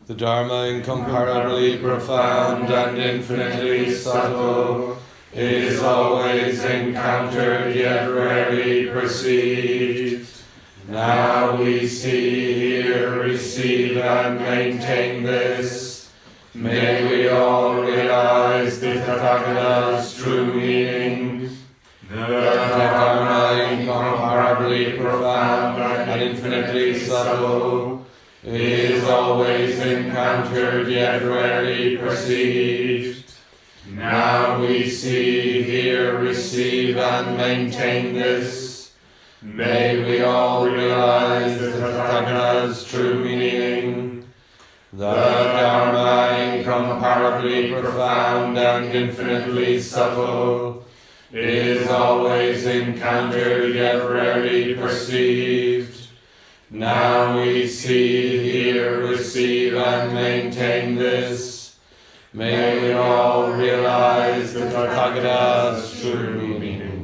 The Dharma, incomparably profound and infinitely subtle, is always encountered yet rarely perceived. Now we see, hear, receive, and maintain this. May we all realize the Tathagata's true meaning. The Dharma, incomparably profound and infinitely subtle, is always encountered yet rarely perceived. Now we see, hear, receive, and maintain this. May we all realize the Tathagata's true meaning. The Dharma, incomparably profound and infinitely subtle, is always encountered yet rarely perceived. Now we see, hear, receive, and maintain this. May we all realize the Tathagata's true meaning.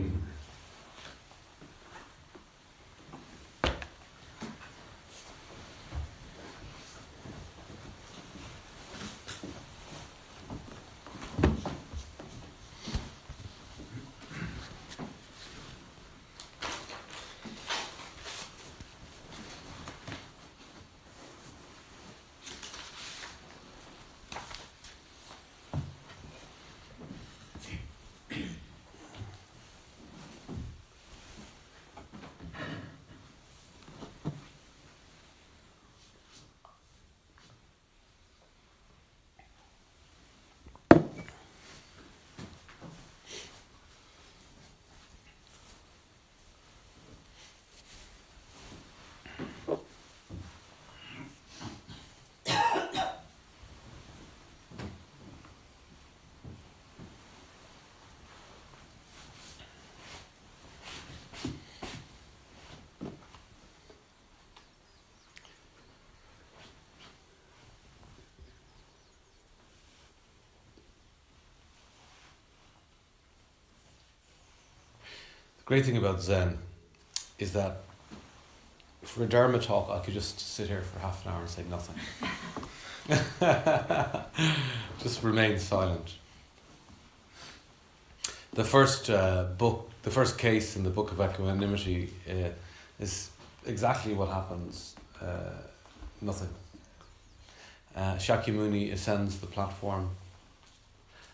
The great thing about Zen is that for a Dharma talk, I could just sit here for half an hour and say nothing. Just remain silent. The first the first case in the Book of Equanimity is exactly what happens. Nothing. Shakyamuni ascends the platform,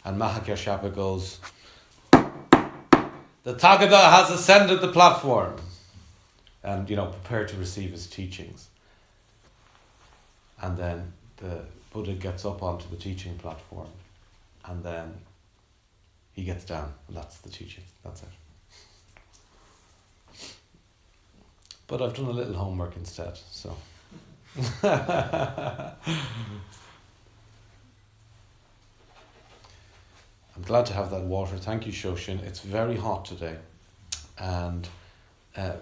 and Mahakasyapa goes, "The Tathagata has ascended the platform," and prepare to receive his teachings. And then the Buddha gets up onto the teaching platform, and then he gets down, and that's the teaching. That's it. But I've done a little homework instead, so. I'm glad to have that water. Thank you, Shoshin. It's very hot today. And, I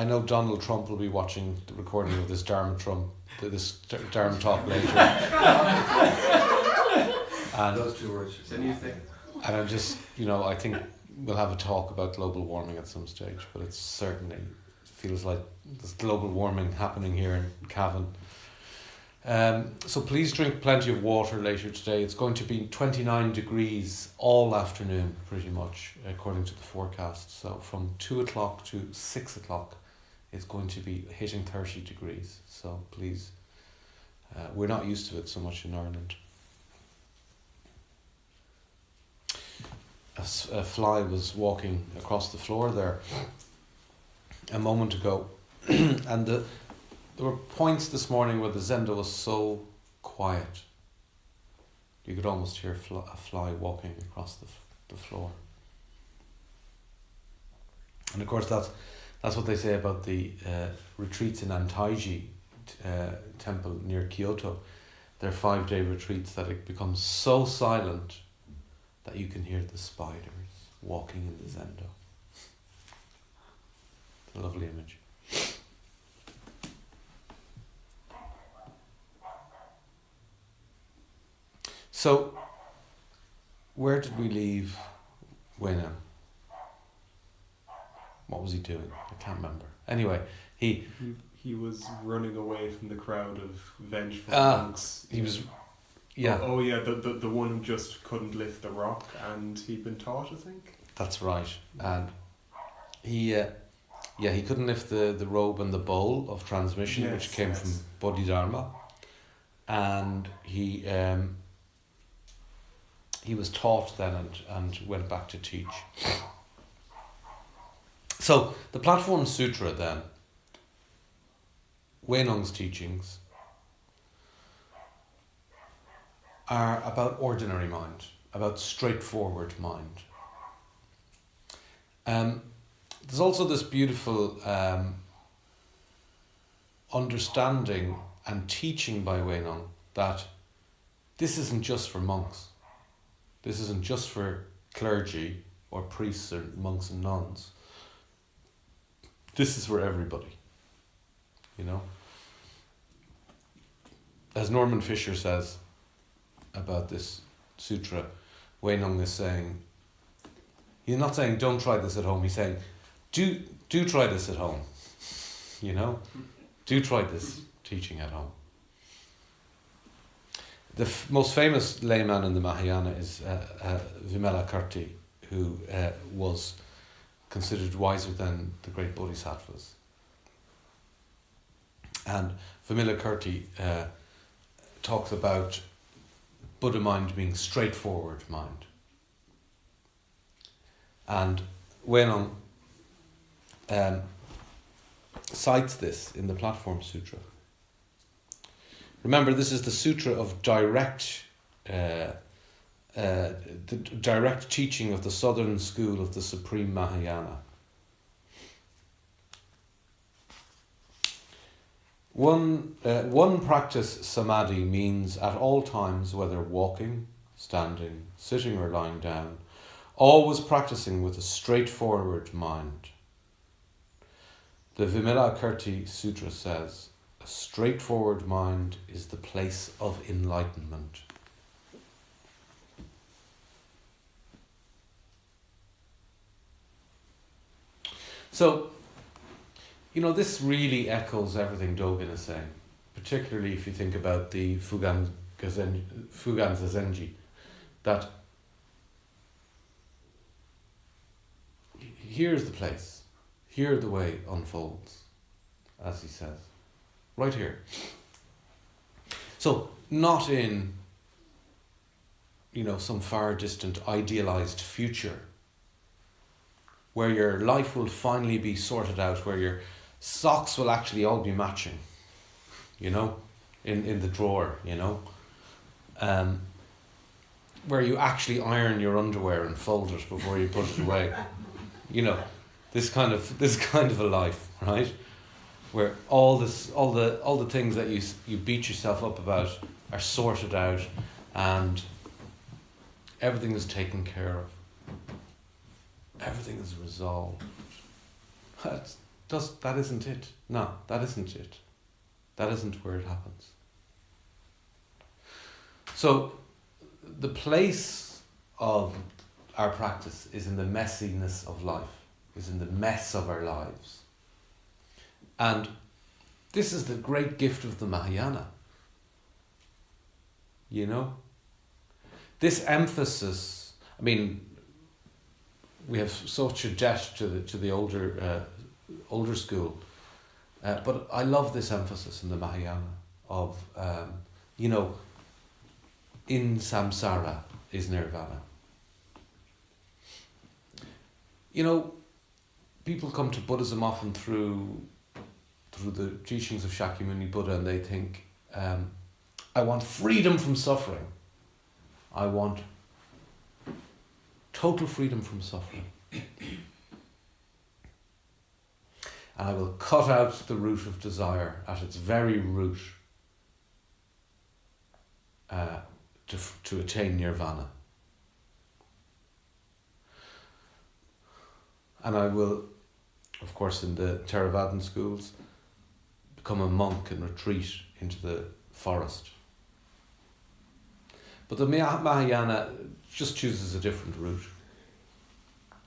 know Donald Trump will be watching the recording of this Dharma talk later. And those two words. Anything. And I'm just, I think we'll have a talk about global warming at some stage, but it certainly feels like there's global warming happening here in Cavan. So please drink plenty of water later today. It's going to be 29 degrees all afternoon, pretty much, according to the forecast. So from 2 o'clock to 6 o'clock, it's going to be hitting 30 degrees. So please, we're not used to it so much in Ireland. A fly was walking across the floor there a moment ago, and there were points this morning where the zendo was so quiet. You could almost hear a fly walking across the floor. And of course that's what they say about the retreats in Antaiji temple near Kyoto. They're 5-day retreats that it becomes so silent that you can hear the spiders walking in the zendo. It's a lovely image. So, where did we leave Wayne? What was he doing? I can't remember. Anyway, he he was running away from the crowd of vengeful monks. He was, yeah. Oh yeah, the one who just couldn't lift the rock, and he'd been taught, I think. That's right, and he couldn't lift the robe and the bowl of transmission, which came from Bodhidharma, and he was taught then and went back to teach. So the Platform Sutra then, Huineng's teachings are about ordinary mind, about straightforward mind. There's also this beautiful understanding and teaching by Huineng that this isn't just for monks. This isn't just for clergy or priests or monks and nuns. This is for everybody, you know. As Norman Fisher says about this sutra, Huineng is saying, he's not saying don't try this at home, he's saying do try this at home, you know. Do try this teaching at home. The most famous layman in the Mahayana is Vimalakirti, who was considered wiser than the great bodhisattvas. And Vimalakirti talks about Buddha mind being straightforward mind. And Huineng cites this in the Platform Sutra. Remember, this is the sutra of direct teaching of the southern school of the Supreme Mahayana. One practice samadhi means at all times, whether walking, standing, sitting or lying down, always practicing with a straightforward mind. The Vimalakirti Sutra says, a straightforward mind is the place of enlightenment. So, you know, this really echoes everything Dogen is saying, particularly if you think about the Fugan Zazenji, that here's the place, here the way unfolds, as he says, right here. So, not in, you know, some far distant idealized future where your life will finally be sorted out, where your socks will actually all be matching, you know, in the drawer, you know, where you actually iron your underwear and fold it before you put it away, you know, this kind of a life, right, where all the things that you beat yourself up about are sorted out and everything is taken care of, everything is resolved. That isn't it. No, that isn't it. That isn't where it happens. So, the place of our practice is in the messiness of life, is in the mess of our lives. And this is the great gift of the Mahayana. You know? This emphasis, I mean, we have such a debt to the older school, but I love this emphasis in the Mahayana of, you know, in samsara is nirvana. You know, people come to Buddhism often through the teachings of Shakyamuni Buddha, and they think, I want freedom from suffering. I want total freedom from suffering. And I will cut out the root of desire at its very root to attain nirvana. And I will, of course, in the Theravadan schools, become a monk and retreat into the forest. But the Mahayana just chooses a different route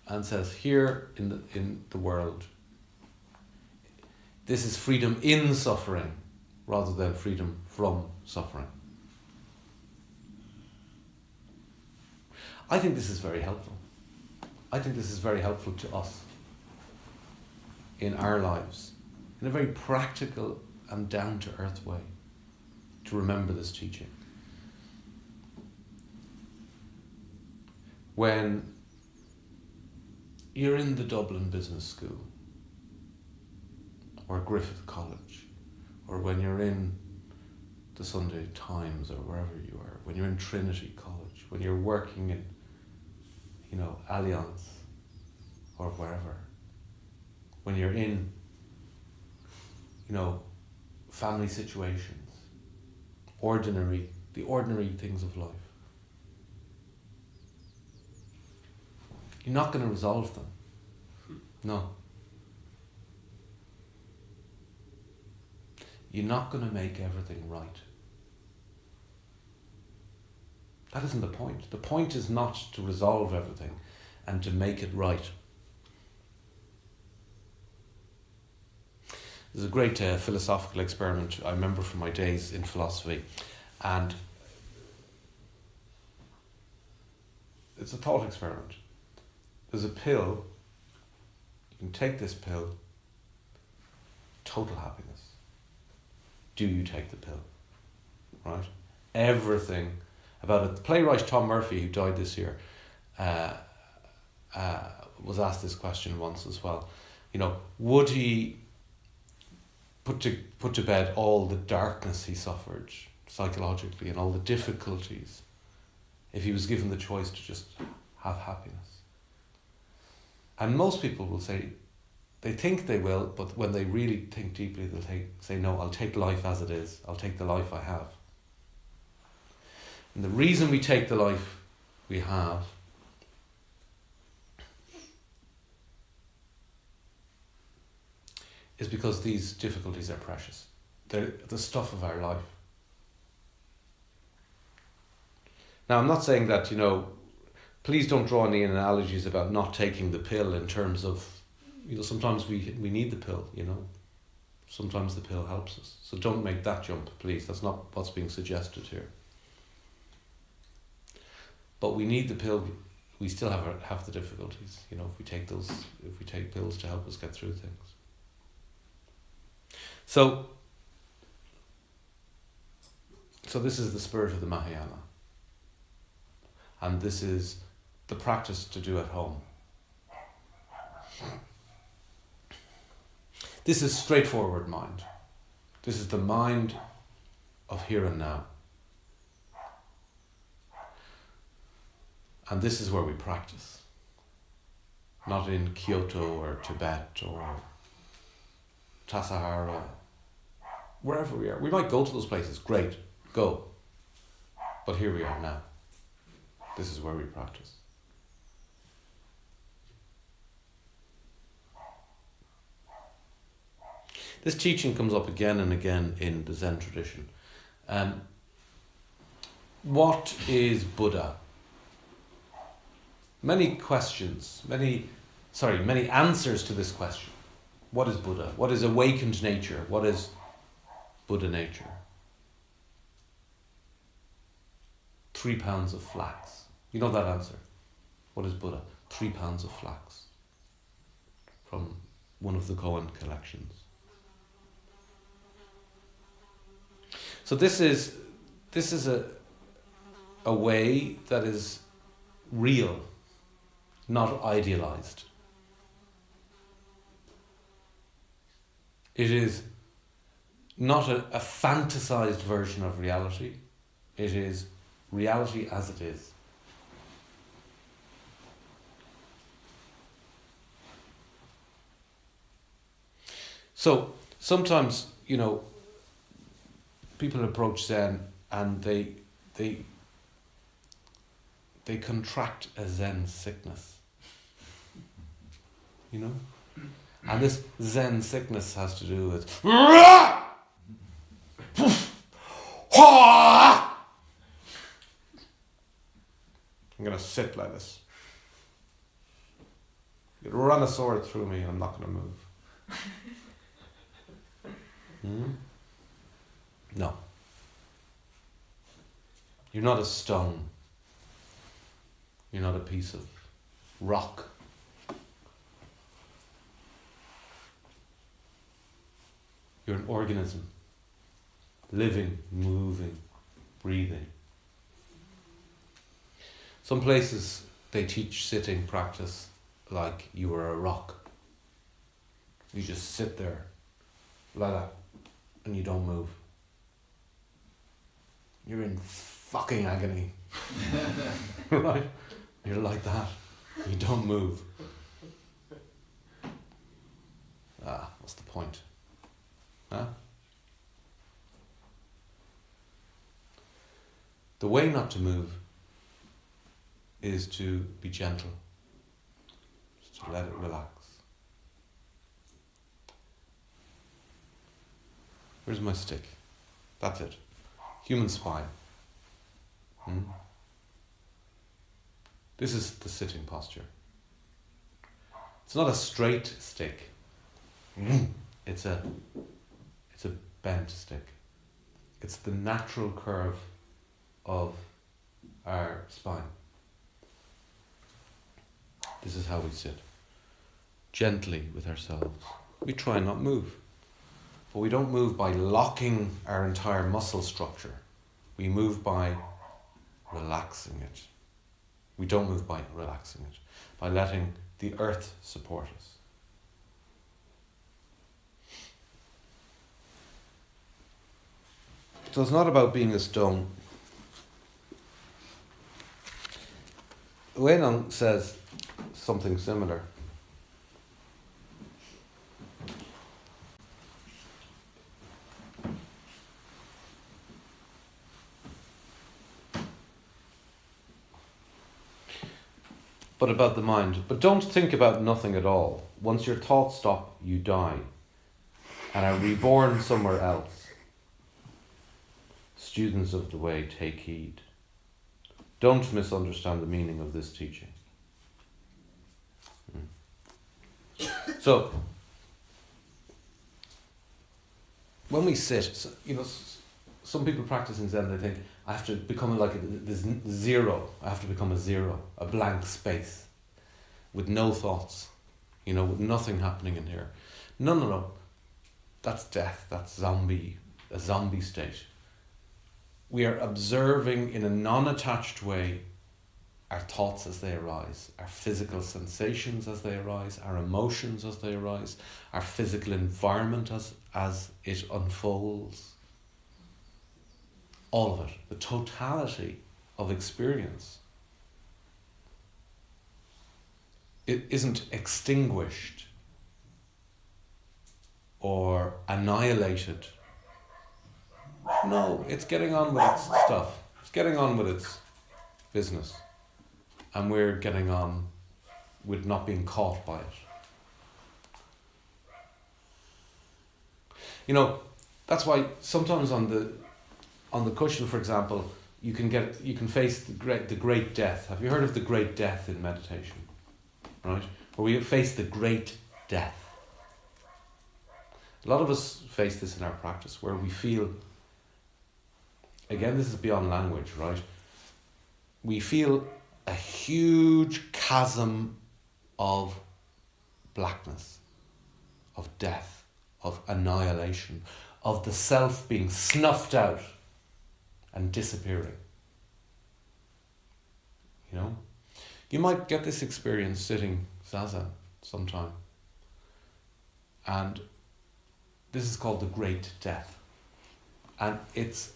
and says, here in the world, This is freedom in suffering rather than freedom from suffering. I think this is very helpful. I think this is very helpful to us in our lives, in a very practical and down-to-earth way, to remember this teaching. When you're in the Dublin Business School, or Griffith College, or when you're in the Sunday Times, or wherever you are, when you're in Trinity College, when you're working in, Allianz, or wherever, when you're in, family situations, the ordinary things of life, you're not going to resolve them. No. You're not going to make everything right. That isn't the point. The point is not to resolve everything and to make it right. There's a great philosophical experiment I remember from my days in philosophy, and it's a thought experiment. There's a pill, you can take this pill, total happiness. Do you take the pill? Right? Everything about it. The playwright Tom Murphy, who died this year, was asked this question once as well. Would he put to bed all the darkness he suffered psychologically and all the difficulties if he was given the choice to just have happiness? And most people will say they think they will, but when they really think deeply, they'll say, no, I'll take life as it is. I'll take the life I have. And the reason we take the life we have is because these difficulties are precious. They're the stuff of our life. Now, I'm not saying that, please don't draw any analogies about not taking the pill in terms of, sometimes we need the pill, Sometimes the pill helps us. So don't make that jump, please. That's not what's being suggested here. But we need the pill. We still have the difficulties, if we take pills to help us get through things. So this is the spirit of the Mahayana. And this is the practice to do at home. This is straightforward mind. This is the mind of here and now. And this is where we practice. Not in Kyoto or Tibet or Tassajara, wherever we are. We might go to those places, great, go. But here we are now. This is where we practice. This teaching comes up again and again in the Zen tradition. What is Buddha? Many answers to this question. What is Buddha? What is awakened nature? What is Buddha nature? 3 pounds of flax. You know that answer. What is Buddha? 3 pounds of flax. From one of the Koan collections. So this is a way that is real, not idealized. It is not a fantasized version of reality. It is reality as it is. So sometimes, people approach Zen and they contract a Zen sickness. And this Zen sickness has to do with I'm going to sit like this. You run a sword through me and I'm not going to move. No. You're not a stone. You're not a piece of rock. You're an organism. Living, moving, breathing. Some places they teach sitting practice like you are a rock. You just sit there like that and you don't move. You're in fucking agony. Right? You're like that. You don't move. What's the point? Huh? The way not to move is to be gentle. Just to let it relax. Where's my stick? That's it. Human spine. This is the sitting posture. It's not a straight stick. It's a bent stick. It's the natural curve of our spine. This is how we sit. Gently with ourselves. We try and not move. But we don't move by locking our entire muscle structure. We move by relaxing it. We don't move by relaxing it. By letting the earth support us. So it's not about being a stone. Wenong says something similar. But about the mind. But don't think about nothing at all. Once your thoughts stop, you die and are reborn somewhere else. Students of the way, take heed. Don't misunderstand the meaning of this teaching. So, when we sit, some people practice in Zen, they think, I have to become like this zero. I have to become a zero, a blank space, with no thoughts, with nothing happening in here. No. That's death. That's a zombie state. We are observing in a non-attached way our thoughts as they arise, our physical sensations as they arise, our emotions as they arise, our physical environment as it unfolds. All of it, the totality of experience. It isn't extinguished or annihilated. No, it's getting on with its stuff. It's getting on with its business. And we're getting on with not being caught by it. That's why sometimes on the cushion, for example, you can face the great death. Have you heard of the great death in meditation? Right? Where we face the great death. A lot of us face this in our practice where we feel, again, this is beyond language, right? We feel a huge chasm of blackness, of death, of annihilation, of the self being snuffed out and disappearing. You might get this experience sitting zazen sometime. And this is called the great death. And it's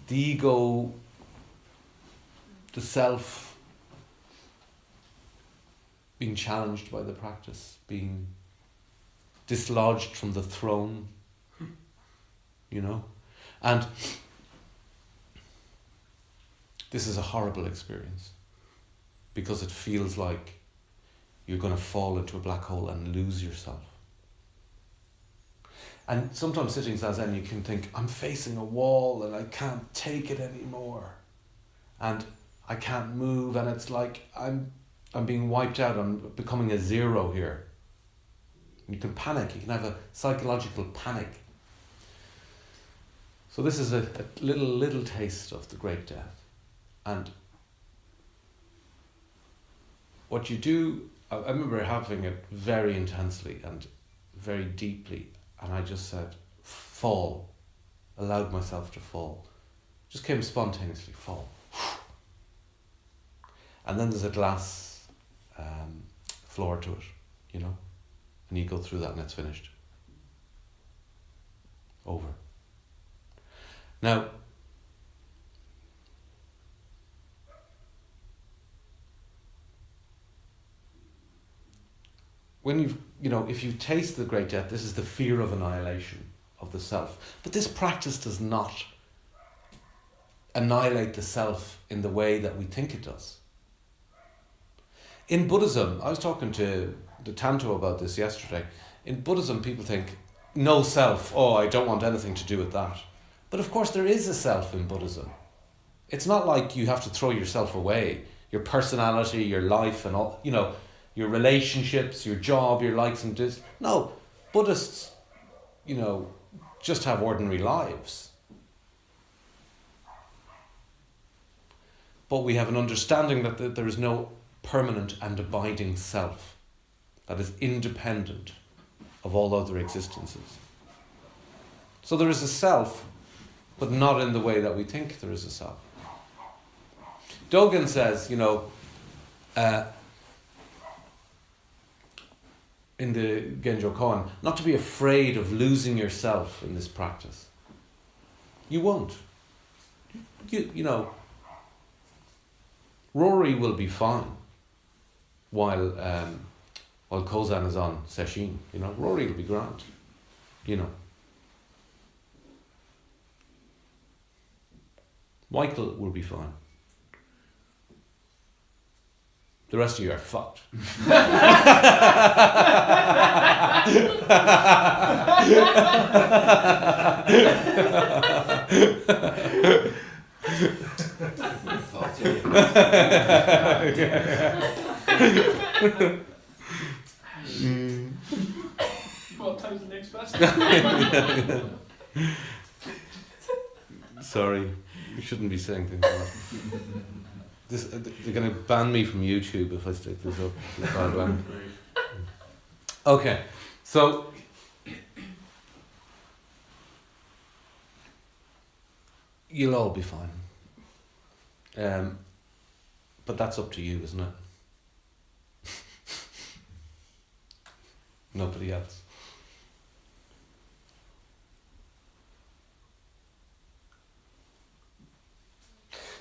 the ego, the self being challenged by the practice, being dislodged from the throne, And this is a horrible experience because it feels like you're going to fall into a black hole and lose yourself. And sometimes sitting zazen, you can think, I'm facing a wall and I can't take it anymore. And I can't move, and it's like I'm being wiped out, I'm becoming a zero here. You can panic, you can have a psychological panic. So this is a little taste of the great death. And what you do, I remember having it very intensely and very deeply, and I just said, fall, allowed myself to fall. Just came spontaneously, fall. And then there's a glass floor to it, you know, and you go through that and it's finished. Over. Now, when if you taste the great death, this is the fear of annihilation of the self. But this practice does not annihilate the self in the way that we think it does. In Buddhism, I was talking to the Tanto about this yesterday. In Buddhism, people think, no self, oh, I don't want anything to do with that. But of course there is a self in Buddhism. It's not like you have to throw yourself away, your personality, your life and all, your relationships, your job, your likes and dislikes. No, Buddhists, just have ordinary lives. But we have an understanding that there is no permanent and abiding self that is independent of all other existences. So there is a self, but not in the way that we think there is a self. Dogen says, in the Genjo Koan, not to be afraid of losing yourself in this practice. You won't. Rory will be fine while Kozan is on Sesshin. Rory will be grand. Michael will be fine. The rest of you are fucked. What time's the next class? Sorry, you shouldn't be saying things like that. They're going to ban me from YouTube if I stick this up. Okay, so you'll all be fine. But that's up to you, isn't it? Nobody else.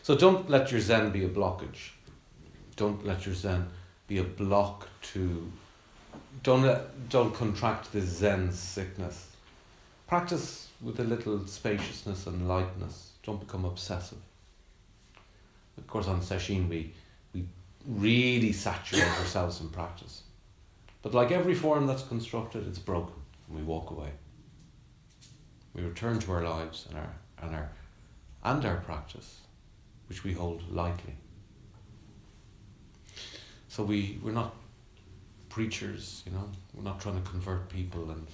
So don't let your Zen be a blockage. Don't let your Zen be a block to... Don't contract this Zen sickness. Practice with a little spaciousness and lightness. Don't become obsessive. Of course, on Sesshin, we really saturate ourselves in practice. But like every form that's constructed, it's broken, and we walk away. We return to our lives and our practice, which we hold lightly. So we're not preachers, we're not trying to convert people and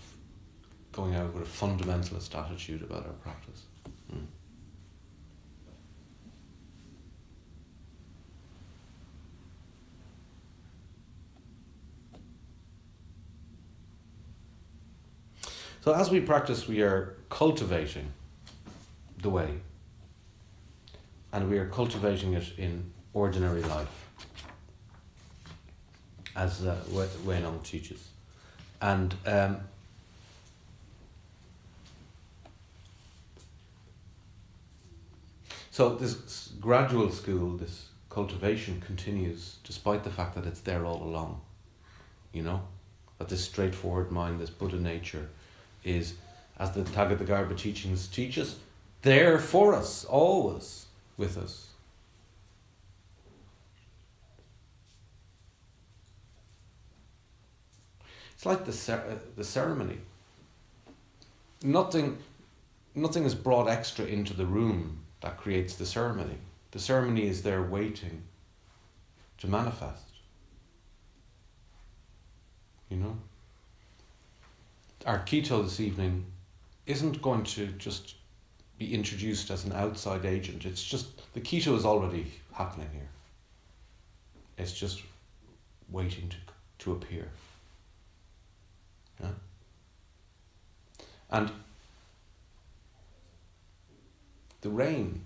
going out with a fundamentalist attitude about our practice. So as we practice, we are cultivating the way. And we are cultivating it in ordinary life, as Wei Nong teaches. And so this gradual school, this cultivation continues despite the fact that it's there all along. That this straightforward mind, this Buddha nature is, as the Tagatagarbha teachings teach us, there for us, always with us. It's like the ceremony. Nothing is brought extra into the room that creates the ceremony. The ceremony is there waiting to manifest. Our Kito this evening isn't going to just be introduced as an outside agent. It's just, the keto is already happening here. It's just waiting to appear. Yeah? And the rain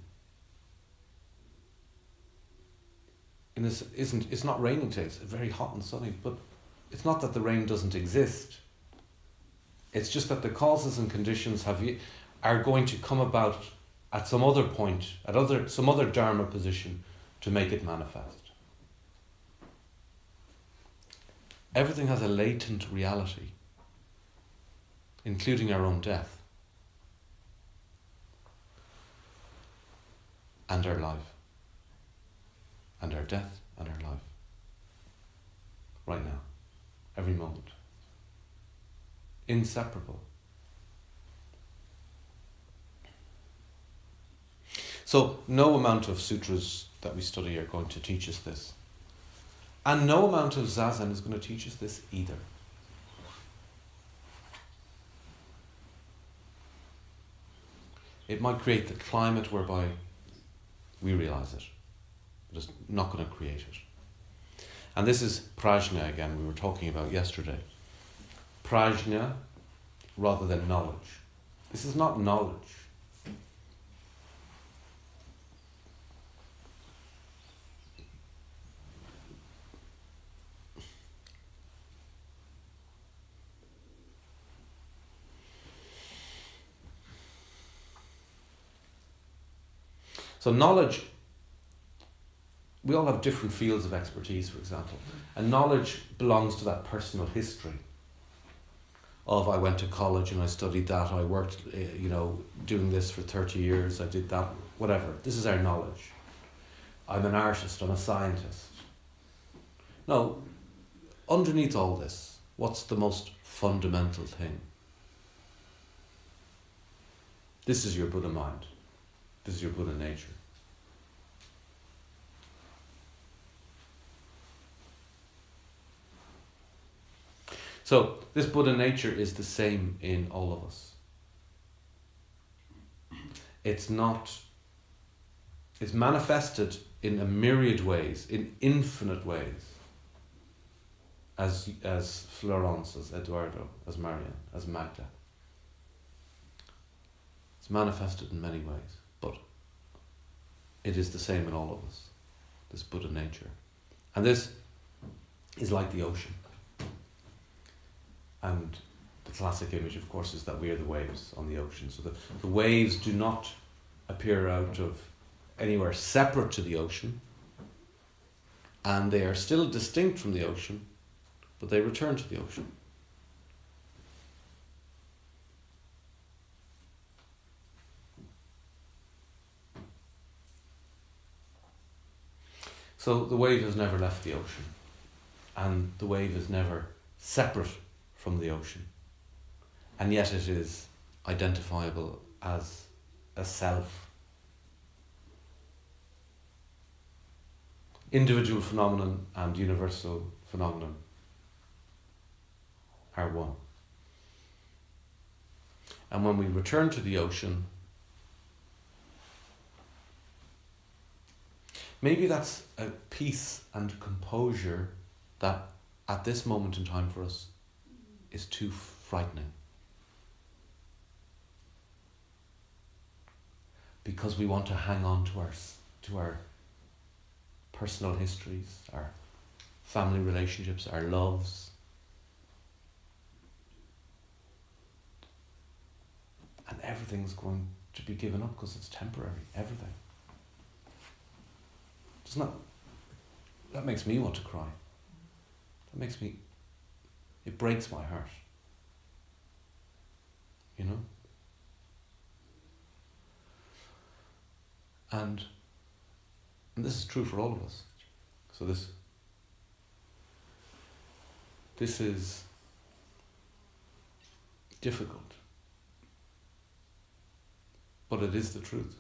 it's not raining today, it's very hot and sunny, but it's not that the rain doesn't exist. It's just that the causes and conditions are going to come about at some other point, at some other dharma position to make it manifest. Everything has a latent reality, including our own death and our life, and our death and our life, right now, every moment, inseparable. So no amount of sutras that we study are going to teach us this, and no amount of zazen is going to teach us this either. It might create the climate whereby we realize it, but it's not going to create it. And this is prajna again, we were talking about yesterday. Prajna rather than knowledge. This is not knowledge. So knowledge, we all have different fields of expertise, for example. And knowledge belongs to that personal history of I went to college and I studied that, I worked, doing this for 30 years, I did that, whatever. This is our knowledge. I'm an artist, I'm a scientist. No, underneath all this, what's the most fundamental thing? This is your Buddha mind. This is your Buddha nature. So, this Buddha nature is the same in all of us. It's manifested in a myriad ways, in infinite ways, as Florence, as Eduardo, as Marian, as Magda. It's manifested in many ways, but it is the same in all of us, this Buddha nature. And this is like the ocean. And the classic image, of course, is that we are the waves on the ocean. So the waves do not appear out of anywhere separate to the ocean, and they are still distinct from the ocean, but they return to the ocean. So the wave has never left the ocean, and the wave is never separate from the ocean, and yet it is identifiable as a self. Individual phenomenon and universal phenomenon are one. And when we return to the ocean, maybe that's a peace and composure that at this moment in time for us is too frightening. Because we want to hang on to our personal histories, our family relationships, our loves. And everything's going to be given up because it's temporary, everything. That makes me want to cry. It breaks my heart. You know? And this is true for all of us. So this is difficult. But it is the truth.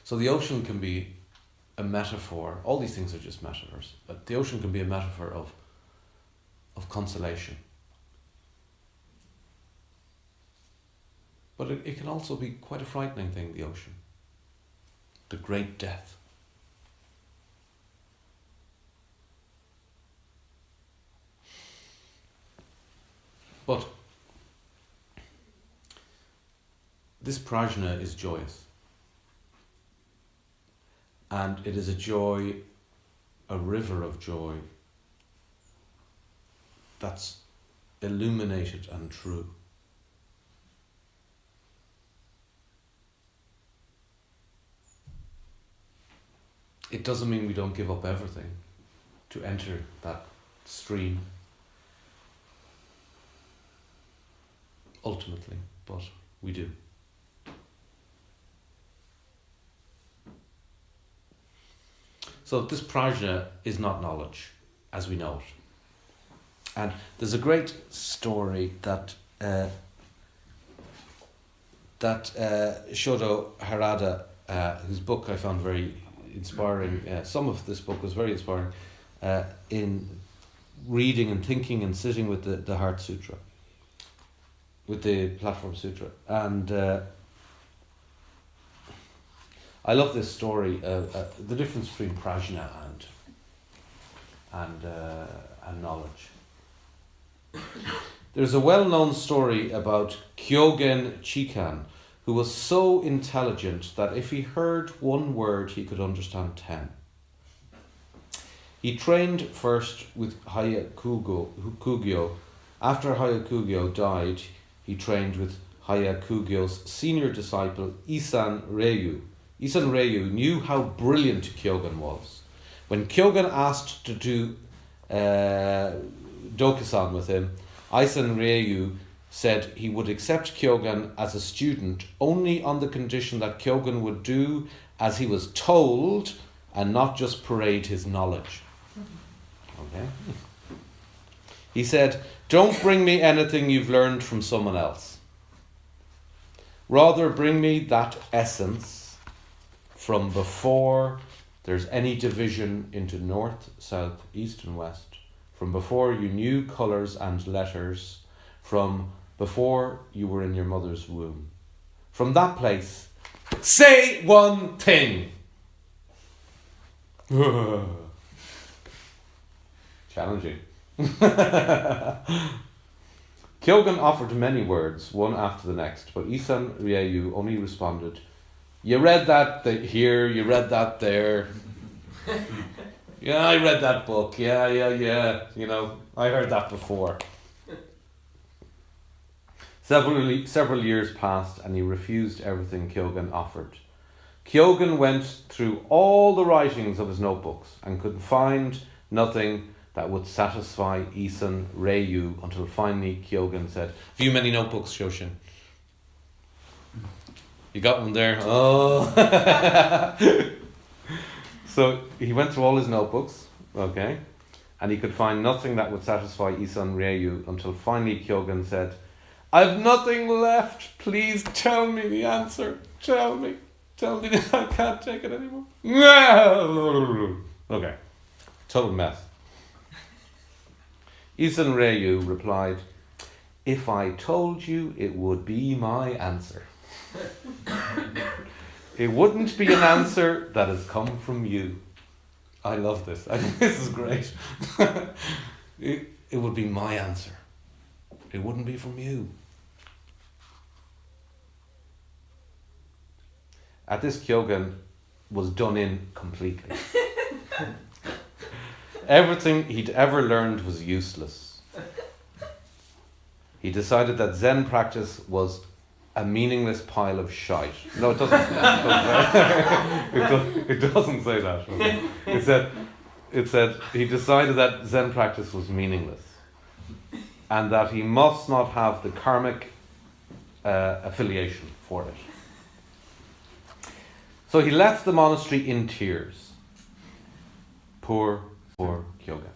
So the ocean can be a metaphor. All these things are just metaphors. But the ocean can be a metaphor of consolation. But it can also be quite a frightening thing, the ocean. The great death. But this prajna is joyous. And it is a joy, a river of joy that's illuminated and true. It doesn't mean we don't give up everything to enter that stream ultimately, but we do. So this prajna is not knowledge as we know it. And there's a great story that Shodo Harada, whose book I found very inspiring, some of this book was very inspiring, in reading and thinking and sitting with the Heart Sutra, with the Platform Sutra. And I love this story, the difference between prajna and knowledge. There's a well-known story about Kyogen Chikan, who was so intelligent that if he heard one word, he could understand 10. He trained first with Hyakugyo. After Hyakugyo died, he trained with Hyakugyo's senior disciple, Isan Ryu. Isan Ryu knew how brilliant Kyogen was. When Kyogen asked to do Dokusan with him, Isan Ryu said he would accept Kyogen as a student only on the condition that Kyogen would do as he was told and not just parade his knowledge. Okay. He said, "Don't bring me anything you've learned from someone else. Rather bring me that essence from before there's any division into north, south, east and west, from before you knew colours and letters, from before you were in your mother's womb. From that place, say one thing." Challenging. Kyogen offered many words, one after the next, but Isan Ryu only responded, "You read that here, you read that there. Yeah, I read that book, yeah, you know, I heard that before." Several years passed and he refused everything Kyogen offered. Kyogen went through all the writings of his notebooks and could find nothing that would satisfy Isan Ryu until finally Kyogen said, "Have you many notebooks, Shoshin?" You got one there? Oh. So he went through all his notebooks, okay, and he could find nothing that would satisfy Isan Ryu until finally Kyogen said, "I've nothing left. Please tell me the answer. Tell me that I can't take it anymore." Okay, total mess. Isan Ryu replied, "If I told you, it would be my answer. It wouldn't be an answer that has come from you." I love this. I think this is great. It would be my answer. It wouldn't be from you. At this, Kyogen was done in completely. Everything he'd ever learned was useless. He decided that Zen practice was a meaningless pile of shite. No, it doesn't. It doesn't say that. It said he decided that Zen practice was meaningless, and that he must not have the karmic affiliation for it. So he left the monastery in tears. Poor Kyogen.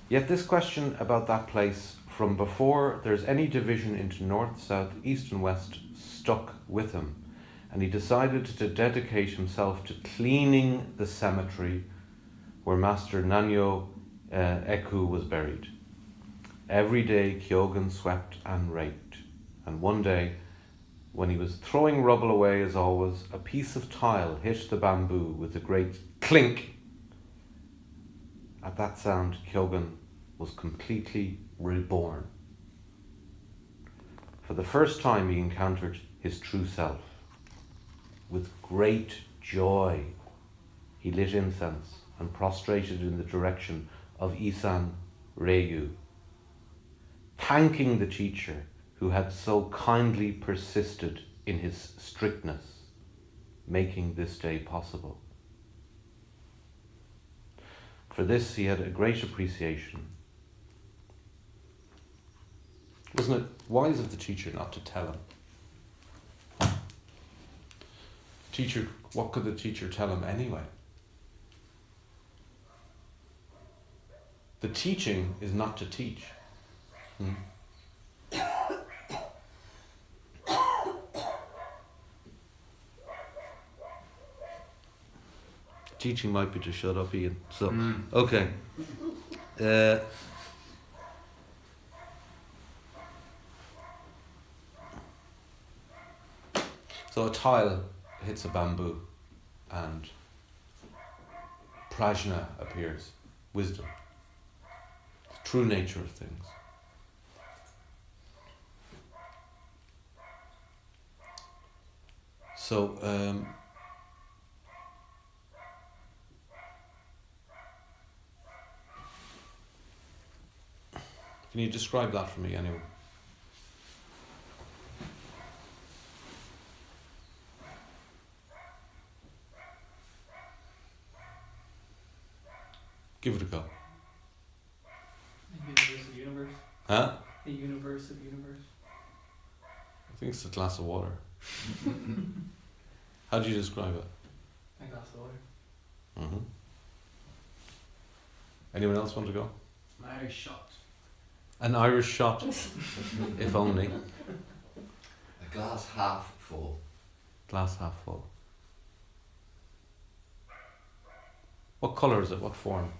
Yet this question about that place, from before there's any division into north, south, east and west, stuck with him, and he decided to dedicate himself to cleaning the cemetery where Master Nanyo Eku was buried. Every day Kyogen swept and raked. And one day, when he was throwing rubble away as always, a piece of tile hit the bamboo with a great clink. At that sound, Kyogen was completely reborn. For the first time, he encountered his true self. With great joy, he lit incense and prostrated in the direction of Isan Ryu, thanking the teacher who had so kindly persisted in his strictness, making this day possible. For this he had a great appreciation. Wasn't it wise of the teacher not to tell him? Teacher, what could the teacher tell him anyway? The teaching is not to teach. Teaching might be to shut up, Ian. So, okay. So a tile hits a bamboo and prajna appears, wisdom, the true nature of things. So, can you describe that for me anyway? Give it a go. The universe of universe. Huh? The universe of universe. I think it's a glass of water. How do you describe it? A glass of water. Mm-hmm. Anyone else want to go? An Irish shot. An Irish shot, if only. A glass half full. Glass half full. What colour is it? What form?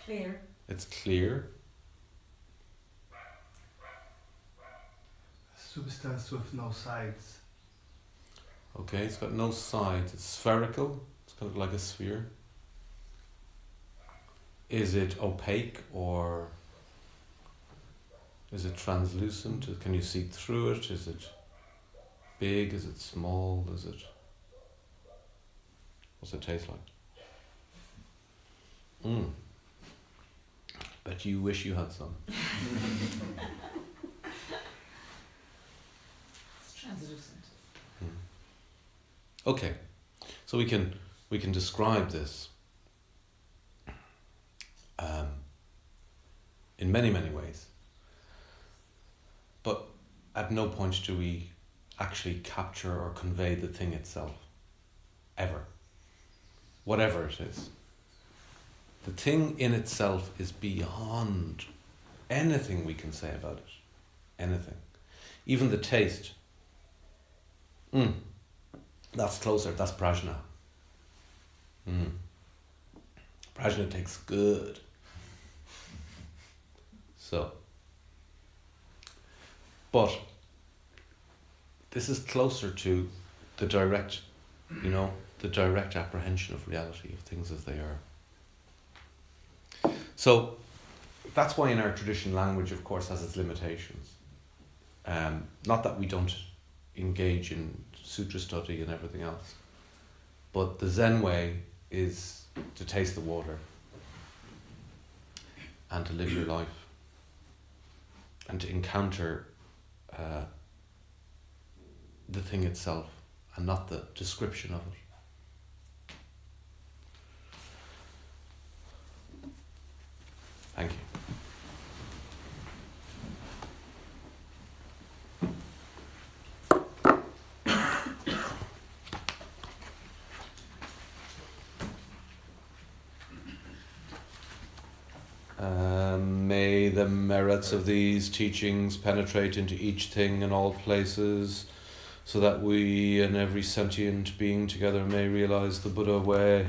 Clear. It's clear. Substance with no sides. Okay, it's got no sides. It's spherical. It's kind of like a sphere. Is it opaque or is it translucent? Can you see through it? Is it big? Is it small? Is it... What's it taste like? Bet you wish you had some. It's translucent. Okay, so we can describe this in many ways, but at no point do we actually capture or convey the thing itself, ever, whatever it is. The thing in itself is beyond anything we can say about it, anything, even the taste. That's closer, that's prajna. Prajna tastes good. So, but this is closer to the direct, the direct apprehension of reality, of things as they are. So, that's why in our tradition language, of course, has its limitations. Not that we don't engage in Sutra study and everything else, but the Zen way is to taste the water and to live your life and to encounter the thing itself and not the description of it. Thank you. May the merits of these teachings penetrate into each thing and all places, so that we and every sentient being together may realize the Buddha way.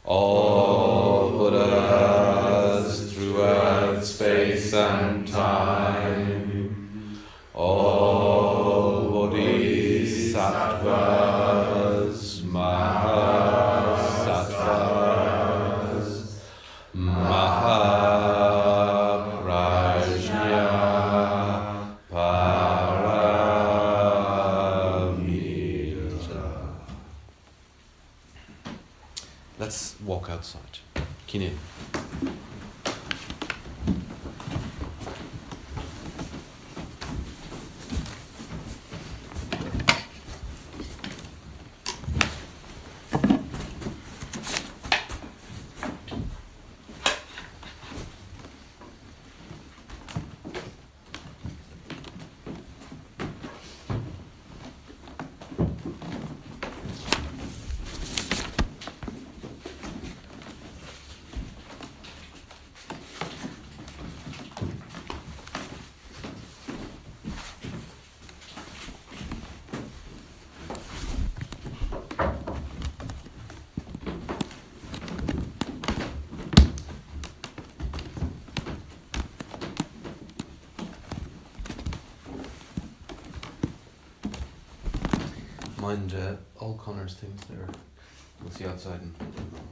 All Buddha and time, all bodhisattvas, mahasattvas, mahaprajna, paramita. Let's walk outside. Kinin. Mind all Connor's things there. We'll see outside in a moment.